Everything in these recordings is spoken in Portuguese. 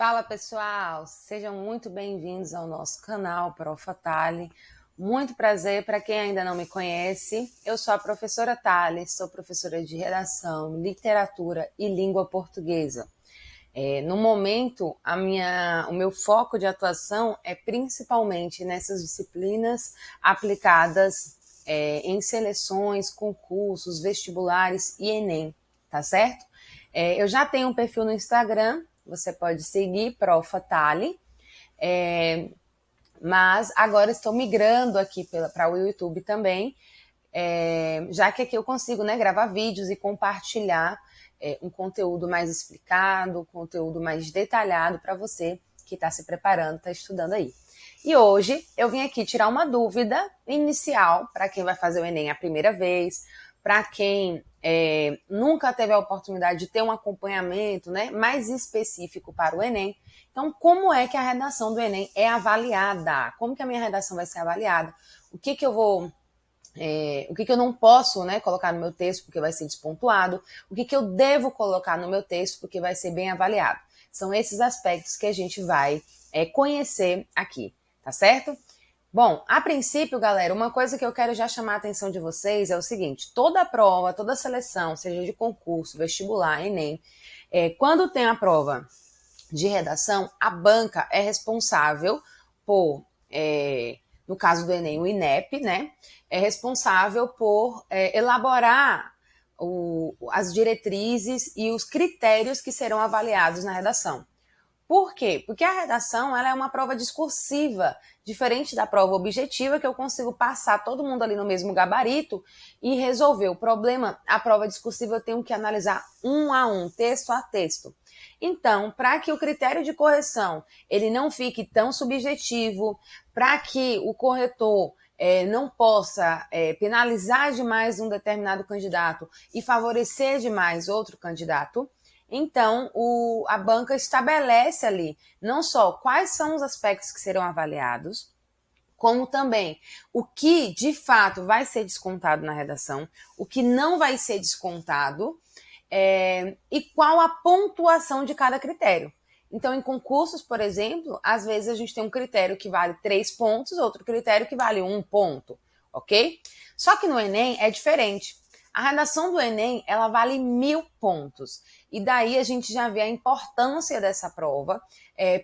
Fala pessoal, sejam muito bem-vindos ao nosso canal Profa Tali. Muito prazer para quem ainda não me conhece. Eu sou a professora Tali, sou professora de redação, literatura e língua portuguesa. No momento, o meu foco de atuação é principalmente nessas disciplinas aplicadas em seleções, concursos, vestibulares e Enem, tá certo? Eu já tenho um perfil no Instagram, você pode seguir, Profa Tali, mas agora estou migrando aqui para o YouTube também, já que aqui eu consigo, né, gravar vídeos e compartilhar um conteúdo mais explicado, conteúdo mais detalhado para você que está se preparando, está estudando aí. E hoje eu vim aqui tirar uma dúvida inicial para quem vai fazer o Enem a primeira vez, para quem nunca teve a oportunidade de ter um acompanhamento, né, mais específico para o Enem. Então, como é que a redação do Enem é avaliada? Como que a minha redação vai ser avaliada? O que eu não posso, né, colocar no meu texto porque vai ser despontuado, o que eu devo colocar no meu texto porque vai ser bem avaliado. São esses aspectos que a gente vai conhecer aqui, tá certo? Bom, a princípio, galera, uma coisa que eu quero já chamar a atenção de vocês é o seguinte: toda prova, toda seleção, seja de concurso, vestibular, Enem, quando tem a prova de redação, a banca é responsável por, no caso do Enem, o INEP, né? É responsável por elaborar as diretrizes e os critérios que serão avaliados na redação. Por quê? Porque a redação ela é uma prova discursiva, diferente da prova objetiva, que eu consigo passar todo mundo ali no mesmo gabarito e resolver o problema. A prova discursiva eu tenho que analisar um a um, texto a texto. Então, para que o critério de correção ele não fique tão subjetivo, para que o corretor não possa penalizar demais um determinado candidato e favorecer demais outro candidato, então, a banca estabelece ali não só quais são os aspectos que serão avaliados, como também o que de fato vai ser descontado na redação, o que não vai ser descontado, e qual a pontuação de cada critério. Então, em concursos, por exemplo, às vezes a gente tem um critério que vale 3 pontos, outro critério que vale 1 ponto, ok? Só que no Enem é diferente. A redação do Enem, ela vale 1.000 pontos. E daí a gente já vê a importância dessa prova,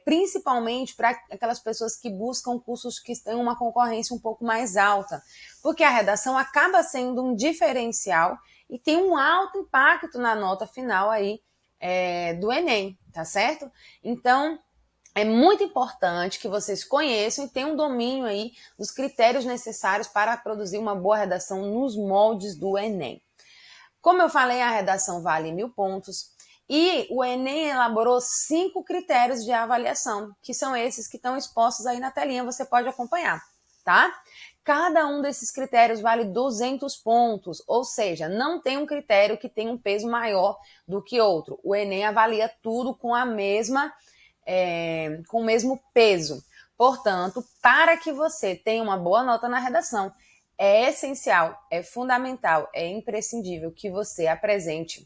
principalmente para aquelas pessoas que buscam cursos que têm uma concorrência um pouco mais alta. Porque a redação acaba sendo um diferencial e tem um alto impacto na nota final aí do Enem, tá certo? Então, é muito importante que vocês conheçam e tenham um domínio aí dos critérios necessários para produzir uma boa redação nos moldes do Enem. Como eu falei, a redação vale 1.000 pontos e o Enem elaborou 5 critérios de avaliação, que são esses que estão expostos aí na telinha, você pode acompanhar, tá? Cada um desses critérios vale 200 pontos, ou seja, não tem um critério que tenha um peso maior do que outro. O Enem avalia tudo com com o mesmo peso. Portanto, para que você tenha uma boa nota na redação, é essencial, é fundamental, é imprescindível que você apresente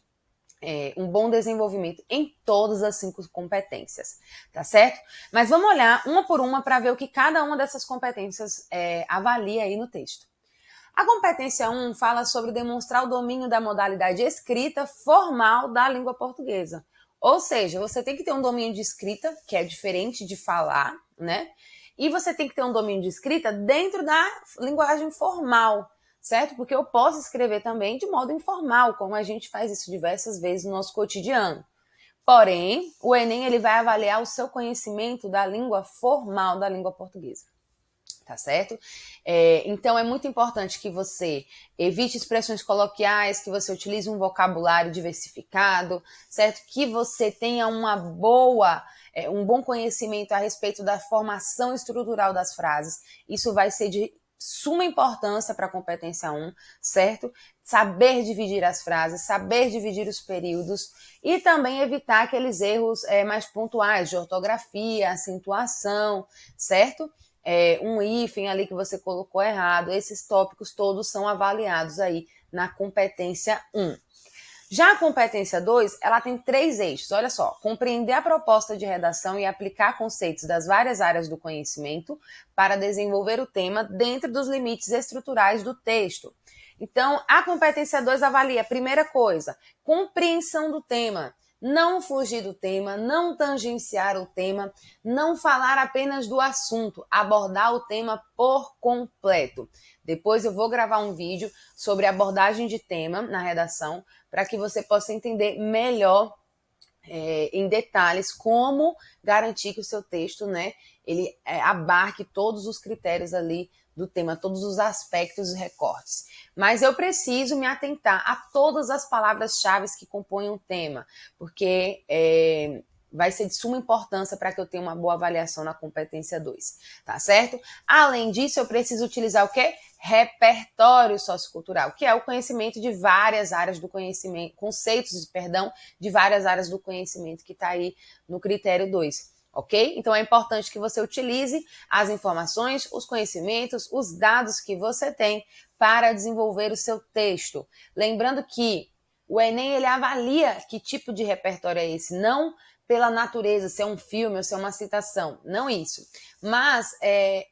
um bom desenvolvimento em todas as 5 competências, tá certo? Mas vamos olhar uma por uma para ver o que cada uma dessas competências avalia aí no texto. A competência 1 fala sobre demonstrar o domínio da modalidade escrita formal da língua portuguesa. Ou seja, você tem que ter um domínio de escrita, que é diferente de falar, né? E você tem que ter um domínio de escrita dentro da linguagem formal, certo? Porque eu posso escrever também de modo informal, como a gente faz isso diversas vezes no nosso cotidiano. Porém, o Enem ele vai avaliar o seu conhecimento da língua formal da língua portuguesa. Tá certo? Então é muito importante que você evite expressões coloquiais, que você utilize um vocabulário diversificado, certo? Que você tenha um bom conhecimento a respeito da formação estrutural das frases. Isso vai ser de suma importância para a competência 1, certo? Saber dividir as frases, saber dividir os períodos e também evitar aqueles erros mais pontuais de ortografia, acentuação, certo? Um hífen ali que você colocou errado, esses tópicos todos são avaliados aí na competência 1. Já a competência 2, ela tem 3 eixos. Olha só, compreender a proposta de redação e aplicar conceitos das várias áreas do conhecimento para desenvolver o tema dentro dos limites estruturais do texto. Então, a competência 2 avalia, primeira coisa, compreensão do tema. Não fugir do tema, não tangenciar o tema, não falar apenas do assunto, abordar o tema por completo. Depois eu vou gravar um vídeo sobre abordagem de tema na redação, para que você possa entender melhor em detalhes como garantir que o seu texto, né, ele abarque todos os critérios ali do tema, todos os aspectos e recortes. Mas eu preciso me atentar a todas as palavras-chave que compõem o tema, porque vai ser de suma importância para que eu tenha uma boa avaliação na competência 2, tá certo? Além disso, eu preciso utilizar o quê? Repertório sociocultural, que é o conhecimento de várias áreas do conhecimento, conceitos, perdão, de várias áreas do conhecimento que está aí no critério 2. Ok? Então é importante que você utilize as informações, os conhecimentos, os dados que você tem para desenvolver o seu texto. Lembrando que o Enem ele avalia que tipo de repertório é esse, não pela natureza, se é um filme ou se é uma citação, não isso. Mas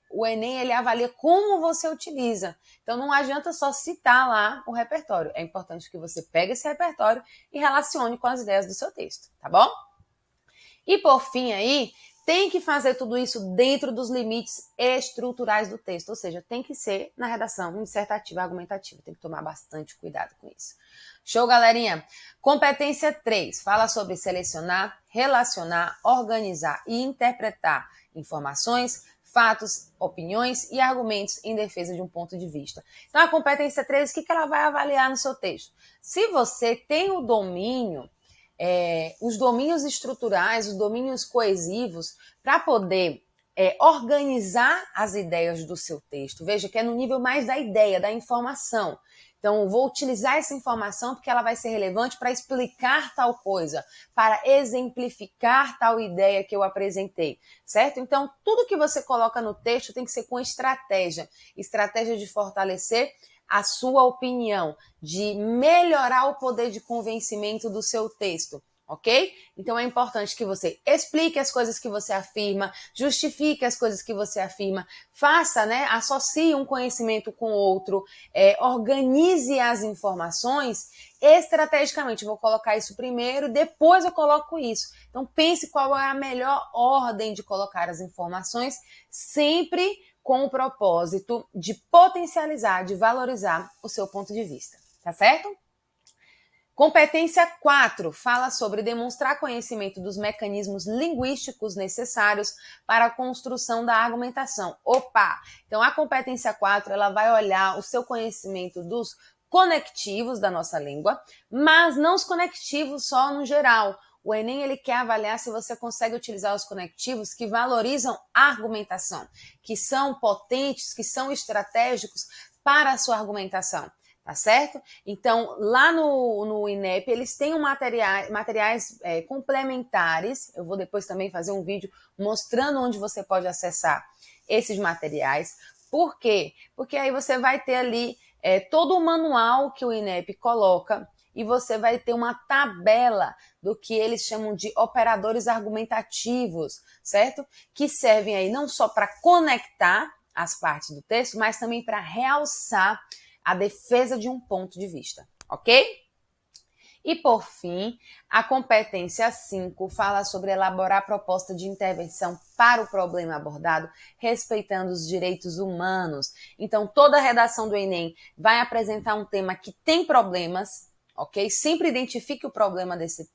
o Enem ele avalia como você utiliza. Então não adianta só citar lá o repertório. É importante que você pegue esse repertório e relacione com as ideias do seu texto, tá bom? E por fim aí, tem que fazer tudo isso dentro dos limites estruturais do texto, ou seja, tem que ser na redação dissertativa, argumentativa, tem que tomar bastante cuidado com isso. Show, galerinha? Competência 3, fala sobre selecionar, relacionar, organizar e interpretar informações, fatos, opiniões e argumentos em defesa de um ponto de vista. Então, a competência 3, o que ela vai avaliar no seu texto? Se você tem o domínio os domínios estruturais, os domínios coesivos, para poder organizar as ideias do seu texto. Veja que é no nível mais da ideia, da informação. Então, eu vou utilizar essa informação porque ela vai ser relevante para explicar tal coisa, para exemplificar tal ideia que eu apresentei, certo? Então, tudo que você coloca no texto tem que ser com estratégia. Estratégia de fortalecer a sua opinião, de melhorar o poder de convencimento do seu texto, ok? Então é importante que você explique as coisas que você afirma, justifique as coisas que você afirma, faça, né? Associe um conhecimento com outro, organize as informações estrategicamente. Vou colocar isso primeiro, depois eu coloco isso. Então pense qual é a melhor ordem de colocar as informações, sempre com o propósito de potencializar, de valorizar o seu ponto de vista, tá certo? Competência 4 fala sobre demonstrar conhecimento dos mecanismos linguísticos necessários para a construção da argumentação. Opa! Então a competência 4 ela vai olhar o seu conhecimento dos conectivos da nossa língua, mas não os conectivos só no geral. O Enem ele quer avaliar se você consegue utilizar os conectivos que valorizam a argumentação, que são potentes, que são estratégicos para a sua argumentação, tá certo? Então, lá no INEP, eles têm materiais complementares. Eu vou depois também fazer um vídeo mostrando onde você pode acessar esses materiais. Por quê? Porque aí você vai ter ali todo o manual que o INEP coloca e você vai ter uma tabela do que eles chamam de operadores argumentativos, certo? Que servem aí não só para conectar as partes do texto, mas também para realçar a defesa de um ponto de vista, ok? E por fim, a competência 5 fala sobre elaborar proposta de intervenção para o problema abordado, respeitando os direitos humanos. Então, toda a redação do Enem vai apresentar um tema que tem problemas, ok? Sempre identifique o problema desse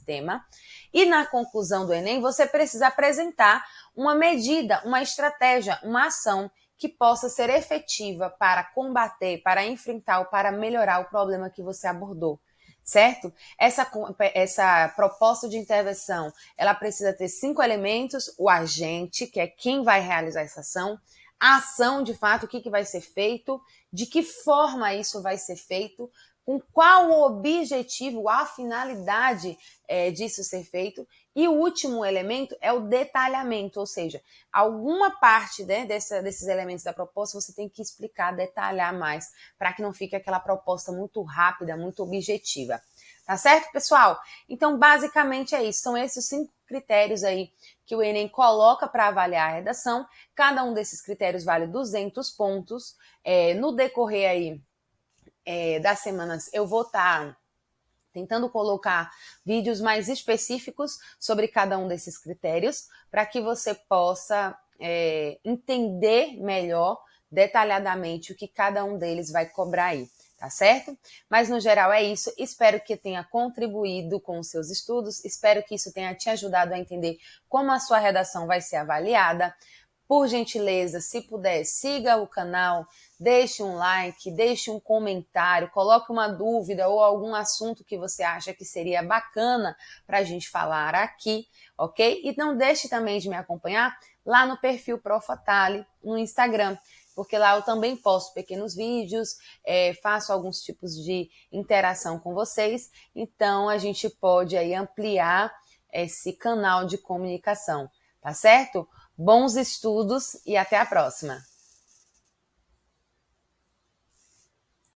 tema. E na conclusão do Enem, você precisa apresentar uma medida, uma estratégia, uma ação que possa ser efetiva para combater, para enfrentar ou para melhorar o problema que você abordou, certo? Essa proposta de intervenção, ela precisa ter 5 elementos: o agente, que é quem vai realizar essa ação, a ação, de fato, o que vai ser feito, de que forma isso vai ser feito, com qual o objetivo, a finalidade disso ser feito. E o último elemento é o detalhamento, ou seja, alguma parte desses elementos da proposta você tem que explicar, detalhar mais, para que não fique aquela proposta muito rápida, muito objetiva. Tá certo, pessoal? Então, basicamente é isso. São esses 5 critérios aí que o Enem coloca para avaliar a redação. Cada um desses critérios vale 200 pontos. No decorrer aí das semanas, eu vou estar tentando colocar vídeos mais específicos sobre cada um desses critérios, para que você possa entender melhor, detalhadamente, o que cada um deles vai cobrar aí, tá certo? Mas no geral é isso, espero que tenha contribuído com os seus estudos, espero que isso tenha te ajudado a entender como a sua redação vai ser avaliada. Por gentileza, se puder, siga o canal, deixe um like, deixe um comentário, coloque uma dúvida ou algum assunto que você acha que seria bacana para a gente falar aqui, ok? E não deixe também de me acompanhar lá no perfil Profatale no Instagram, porque lá eu também posto pequenos vídeos, faço alguns tipos de interação com vocês, então a gente pode aí ampliar esse canal de comunicação, tá certo? Bons estudos e até a próxima!